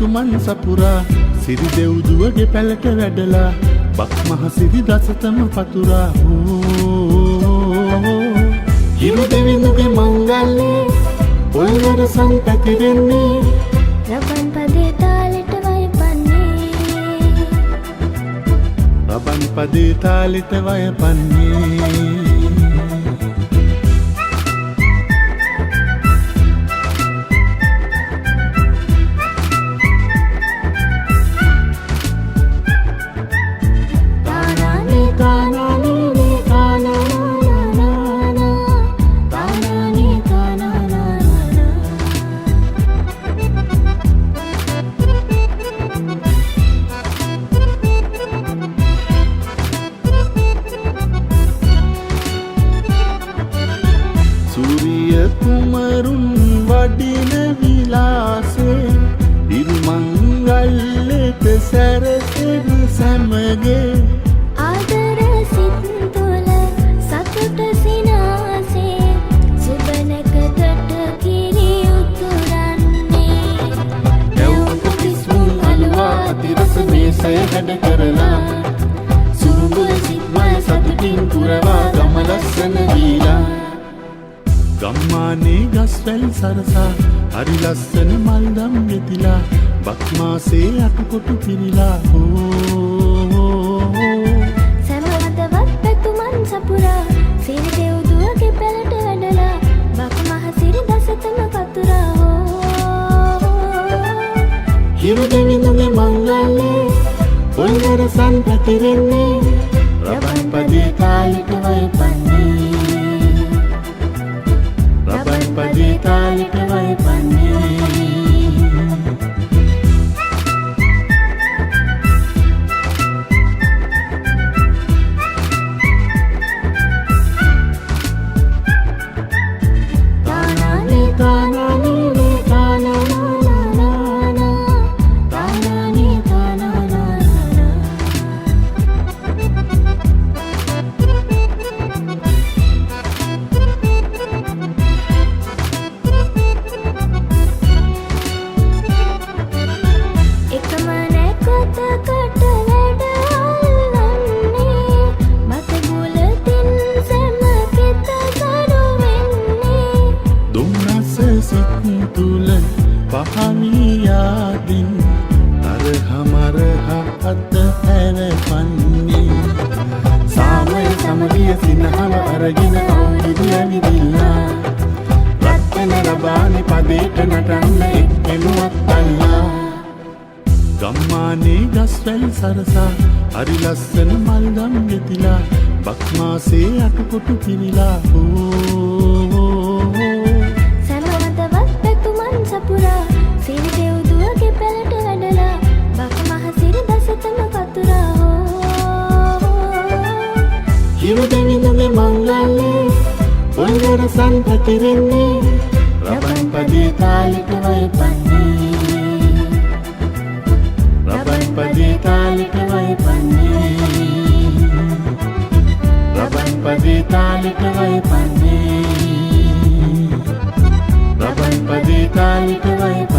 එතුමන් සපුරා සිරි දෙව්දුවගේ පැලට වැඩලා බක් මහ සිරි දසතම පතුරා හිරු දෙවිඳුගේ මංගල්‍යේ පොල්වර සංපැතිරෙන්නේ රබන් පදේ තාලෙට වයපන්නේ රබන් පදේ තාලෙට වයපන්නේ කුමරුන් වඩින විලාසේ ඉරුමංගල්ලෙත සැරසෙන සැමගේ ආදර සිත් තුළ සතුට සිනාසේ සුබනකකට කිරි උතුරන්නේ එවුන්ට කිස්මුන් අලුවා අතිරස මේසය හැඩ කරලා සුරුඹුල සිත්මය සතුටින් පුරවා ගම ලස්සන වීලා ගම්මානේ ගස්වැල් සරසා හරි ලස්සන මල්දම් ගෙතිලා බක්මාසේ අටකොටු පිරිලා සැමවතවත් පැතුමන් සපුරා සිරි දෙව්දුවගේ පැලට වැඩලා බක් මහ සිරි දසතම පතුරා හිරු දෙවිඳුගේ මංගල්‍යේ පොල්වර සංපැතිරෙන්නේ රබන් පදේ තාලෙට වයපන්නේ රබන් පදේ තාලෙට වයපන්නේ පහනියාදින් තරහමරහ අත හැරපන්නේ සාමය සමගිය සිනහව අරගෙන අවුරුදු ඇවිදිලා රත්න රබානි පදේට නටන්න එක්කෙනුවත් අල්ලා ගම්මානේ ගස්වැල් සරසා හරි ලස්සන මල්දම් ගෙතිලා බක්මාසේ අටකොටු පිරිලා සපුරා සිරි දෙව්දුවගේ පැලට වැඩලා බක් මහ සිරි දසතම පතුරා හිරු දෙවිඳුගේ මංගල්‍යේ පොල්වර සංපැතිරෙන්නේ රබන් පදේ තාලෙට වයපන්නේ රබන් පදේ තාලෙට වයපන්නේ රබන් පදේ තාලෙට වයපන්නේ රබන් පදේ තාලෙට වයපන්නේ